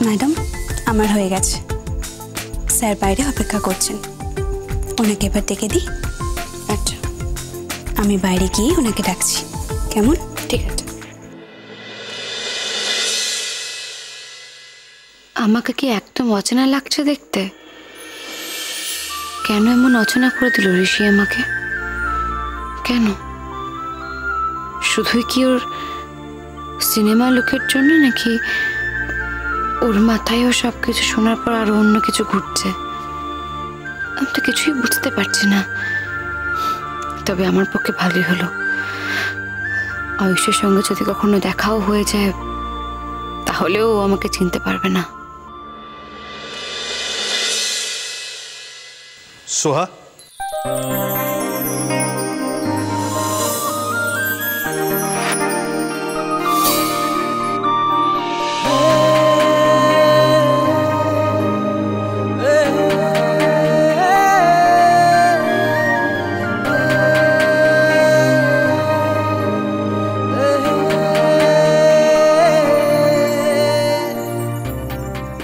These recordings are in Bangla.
ম্যাডাম, আমার হয়ে গেছে। স্যার বাইরে অপেক্ষা করছেন, ওনাকে এবার ডেকে দিই। আচ্ছা, আমি বাইরে গিয়ে ওনাকে ডাকছি, কেমন? ঠিক আছে। আমাকে কি একদম অচেনা লাগছে দেখতে? কেন এমন অচেনা করে দিল ঋষি আমাকে? কেন? শুধুই কি ওর সিনেমা লুকের জন্য, নাকি ওর মাথায়ও সবকিছু শোনার পর আরো অন্য কিছু ঘুরছে? আমি তো কিছুই বুঝতে পারছি না। তবে আমার পক্ষে ভালোই হলো। আয়ুষের সঙ্গে যদি কখনো দেখাও হয়ে যায়, তাহলেও ও আমাকে চিনতে পারবে না। সোহা,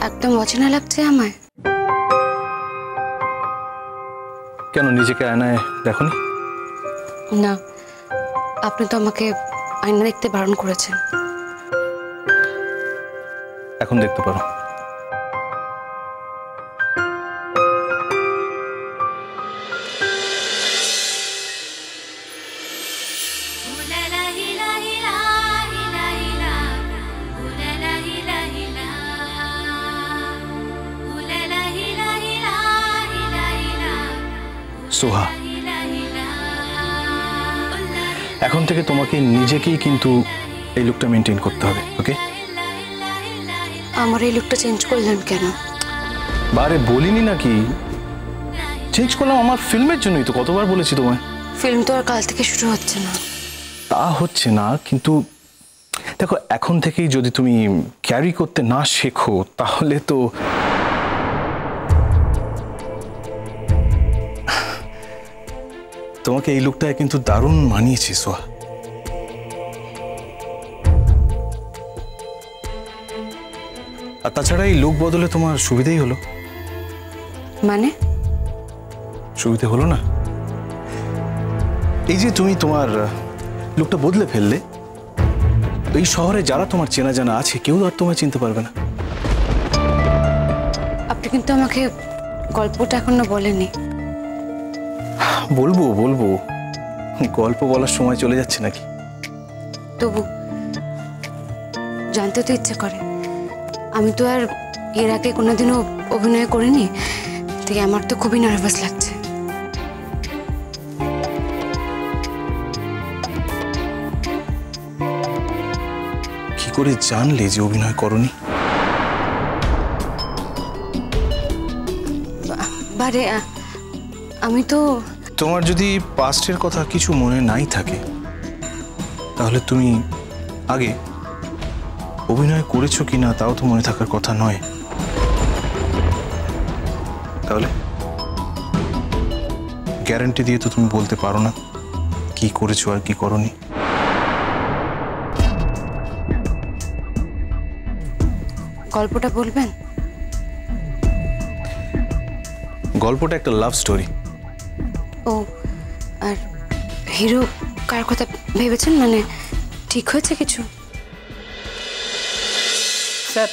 একদম অচেনা লাগছে আমায়। কেন নিজেকে আয়নায় দেখোনি? না, আপনি তো আমাকে আয়না দেখতে বারণ করেছেন। এখন দেখতে পারো। সোহা, এখন থেকে তোমাকে নিজেকেই কিন্তু এই লুকটা মেনটেন করতে হবে, ওকে? আমার এই লুকটা চেঞ্জ করলেন কেন? বারে বলিনি নাকি চেঞ্জ করলাম? আমার ফিল্মের জন্যই তো, কতবার বলেছি তোমায়। ফিল্ম তো আর কাল থেকে শুরু হচ্ছে না। তা হচ্ছে না, কিন্তু দেখো এখন থেকেই যদি তুমি ক্যারি করতে না শেখো তাহলে তো তোমাকে এই লুকটায় কিন্তু দারুণ মানিয়েছে সোহা। আর তাছাড়া এই লুক বদলে তোমার সুবিধাই হলো। মানে? সুবিধে হলো না? এই যে তুমি তোমার লুকটা বদলে ফেললে, এই শহরে যারা তোমার চেনা জানা আছে কেউ আর তোমায় চিনতে পারবে না। আপনি কিন্তু আমাকে গল্পটা এখনো বলেনি। বলবো বলবো, গল্প বলার সময় চলে যাচ্ছে নাকি? তবু জানতে তো ইচ্ছে করে। আমি তো আর এর আগে কোনোদিনও অভিনয় করিনি, তাই আমার তো খুবই নার্ভাস লাগছে। কি করে জানলে যে অভিনয় করনি? বারে আমি তো... তোমার যদি পাস্টের কথা কিছু মনে নাই থাকে তাহলে তুমি আগে অভিনয় করেছো কিনা তাও তো মনে থাকার কথা নয়। তাহলে গ্যারান্টি দিয়ে তো তুমি বলতে পারো না কি করেছো আর কি করনি। গল্পটা বলবেন? গল্পটা একটা লাভ স্টোরি। ও, আর হিরো কার কথা ভেবেছেন? মানে ঠিক হয়েছে কিছু? স্যার,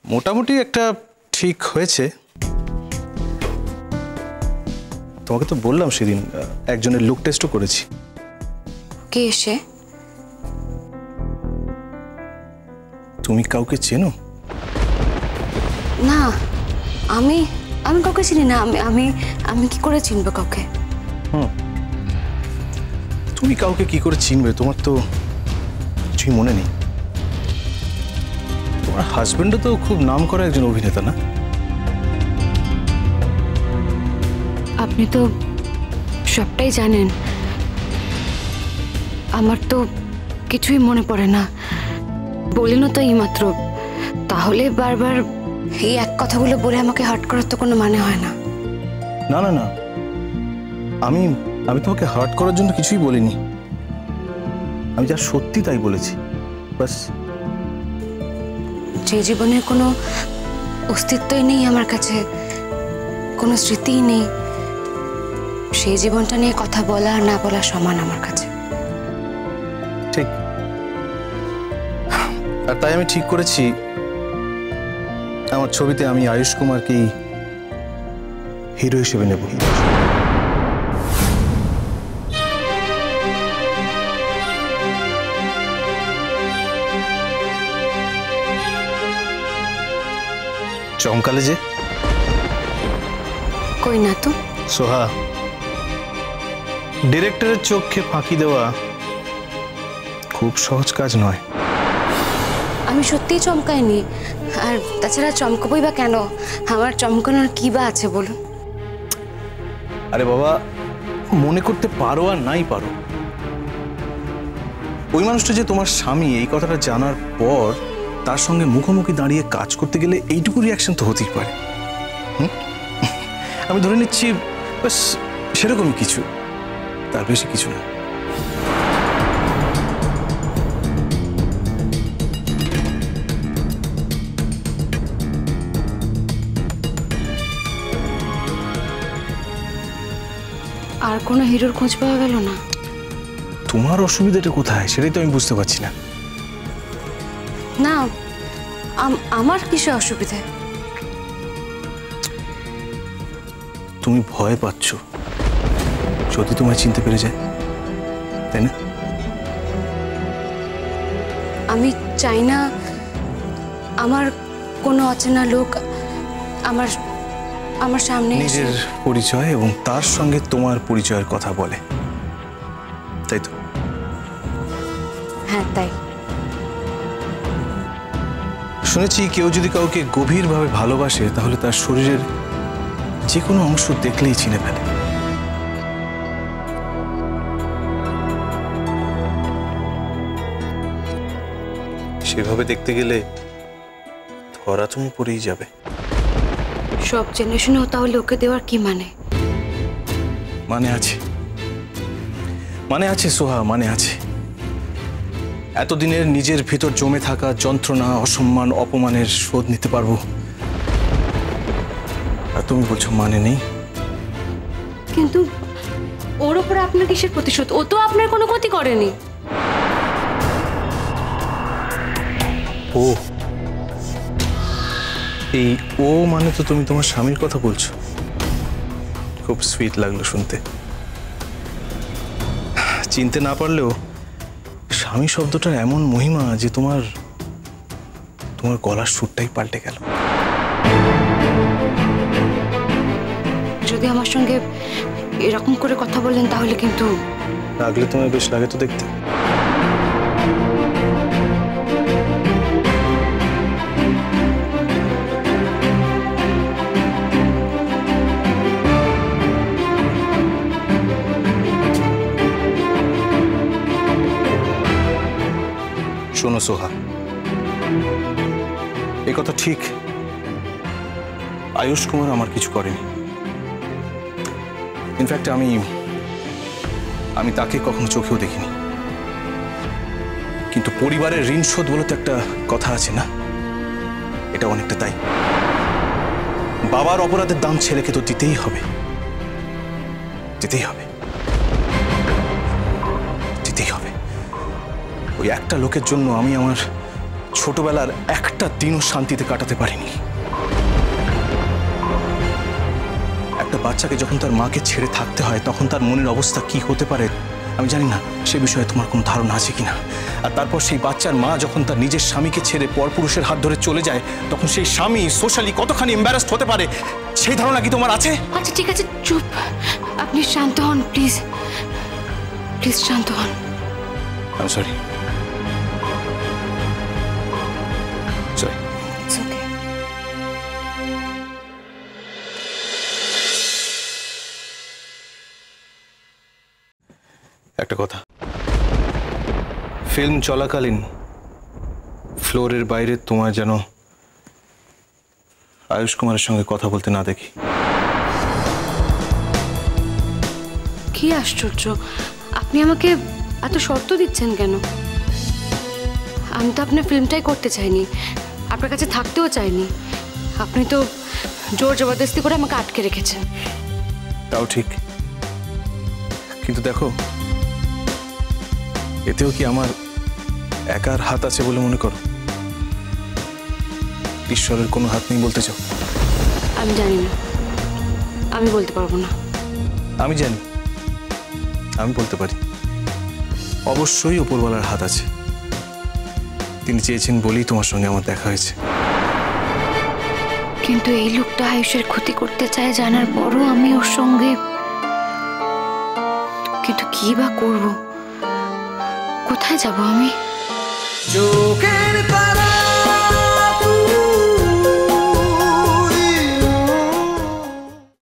মোটামুটি একটা ঠিক হয়েছে। তোমাকে তো বললাম সেদিন একজনের লুক টেস্টও করেছি। কে এসে? তুমি কাউকে চেনো? না, আমি আমি কাউকে চিনি না। আমি আমি কি করে চিনবো কাউকে? তুমি কাউকে কি করে চিনবে? তোমার তো কিছুই মনে নেই। তোমার হাজবেন্ডও তো খুব নাম করা একজন অভিনেতা, না? আপনি তো সবটাই জানেন। আমার তো কিছুই মনে পড়ে না। বলিনি তো এইমাত্র। তাহলে বারবার এই এক কথাগুলো বলে আমাকে হার্ট করার তো কোনো মানে হয় না। না না না, আমি আমি তোমাকে হার্ট করার জন্য কিছুই বলিনি। আমি যা সত্যি তাই বলেছি। বাস। যে জীবনের কোনো অস্তিত্বই নেই আমার কাছে, কোনো স্মৃতিই নেই, সেই জীবনটা নিয়ে কথা বলা আর না বলা সমান আমার কাছে। ঠিক। আর তাই আমি ঠিক করেছি আমার ছবিতে আমি আয়ুষ কুমারকেই হিরো হিসেবে নেব। চমকালে যে? কই না তো। সোহা, ডিরেক্টরের চোখে ফাঁকি দেওয়া খুব সহজ কাজ নয়। আমি সত্যিই চমকাইনি, আর তাছাড়া চমকাবই বা কেন? আমার চমকানোর কি বা আছে বলুন? আরে বাবা, মনে করতে পারো আর নাই পারো, ওই মানুষটা যে তোমার স্বামী এই কথাটা জানার পর তার সঙ্গে মুখোমুখি দাঁড়িয়ে কাজ করতে গেলে এইটুকু রিয়াকশন তো হতেই পারে। আমি ধরে নিচ্ছি বাস সেরকমই কিছু, তার বেশি কিছু না। আর কোনো হিরোর খোঁজ পাওয়া গেল না? তোমার অসুবিধাটা কোথায় সেটাই তো আমি বুঝতে পারছি না। না, আমার কিসে অসুবিধা? তুমি ভয় পাচ্ছ যদি তোমায় চিনতে পেরে যায়, তাই না? আমি চাই না আমার কোনো অচেনা লোক আমার আমার সামনে নিজের পরিচয় এবং তার সঙ্গে তোমার পরিচয়ের কথা বলে, তাই তো? হ্যাঁ, তাই। শুনেছি কেউ যদি কাউকে গভীরভাবে ভালোবাসে তাহলে তার শরীরের যে কোনো অংশ দেখলেই চিনে ফেলে। সেভাবে দেখতে গেলে ধরা তুমি পড়েই যাবে। সব জেনে শুনেও তাহলে ওকে দেওয়ার কি মানে? মানে আছে, মানে আছে সোহা, মানে আছে। এতদিনের নিজের ভিতর জমে থাকা যন্ত্রণা, অসম্মান, অপমানের শোধ নিতে পারবো, আর তুমি বলছো মানে নেই। কিন্তু ওর উপরে আপনার কিসের প্রতিশোধ? ও তো আপনার কোনো ক্ষতি করেনি। ও, এই ও মানে তো তুমি তোমার স্বামীর কথা বলছো। খুব সুইট লাগলো শুনতে। চিনতে না পারলেও স্বামী শব্দটার এমন মহিমা যে তোমার গলার সুরটাই পাল্টে গেল। যদি আমার সঙ্গে এরকম করে কথা বললেন তাহলে কিন্তু। লাগলে তোমায় বেশ লাগে তো দেখতে। শোনো সোহা, এ কথা ঠিক, আয়ুষ কুমার আমার কিছু করেনি। ইনফ্যাক্ট আমি তাকে কখনো চোখেও দেখিনি। কিন্তু পরিবারের ঋণ শোধ বলে তো একটা কথা আছে না, এটা অনেকটা তাই। বাবার অপরাধের দাম ছেলেকে তো দিতেই হবে, দিতেই হবে, দিতেই হবে। ওই একটা লোকের জন্য আমি আমার ছোটবেলার একটা দিনও শান্তিতে কাটাতে পারিনি। একটা বাচ্চাকে যখন তার মাকে ছেড়ে থাকতে হয় তখন তার মনের অবস্থা কি হতে পারে আমি জানি না, সে বিষয়ে তোমার কোনো ধারণা আছে কিনা। আর তারপর সেই বাচ্চার মা যখন তার নিজের স্বামীকে ছেড়ে পরপুরুষের হাত ধরে চলে যায় তখন সেই স্বামী সোশ্যালি কতখানি এম্বারাসড হতে পারে সেই ধারণা কি তোমার আছে? আচ্ছা ঠিক আছে, চুপ, আপনি শান্ত হন প্লিজ, প্লিজ শান্ত হন। I sorry, sorry. It's okay. একটা কথা, ফিল্ম চলাকালীন ফ্লোরের বাইরে তোমার যেন আয়ুষ কুমারের সঙ্গে কথা বলতে না দেখি। কি আশ্চর্য, আপনি আমাকে এত শর্ত দিচ্ছেন কেন? আমি তো আপনার ফিল্মটাই করতে চাইনি, আপনার কাছে থাকতেও চাইনি। আপনি তো জোর জবরদস্তি করে আমাকে আটকে রেখেছেন। তাও ঠিক, কিন্তু দেখো এতেও কি আমার একার হাত আছে বলে মনে করো? ঈশ্বরের কোনো হাত নেই বলতে চাও? আমি জানি না, আমি বলতে পারবো না। আমি জানি, আমি বলতে পারি। অবশ্যই ওপরওয়ালার হাত আছে। তিনি চেয়েছেন বলেই তোমার সঙ্গে আমার দেখা হয়েছে। কিন্তু এই লোকটা আয়ুষের ক্ষতি করতে চায় জানার পরও আমি ওর সঙ্গে, কিন্তু কি বা করব? কোথায় যাব আমি? চোখের তারা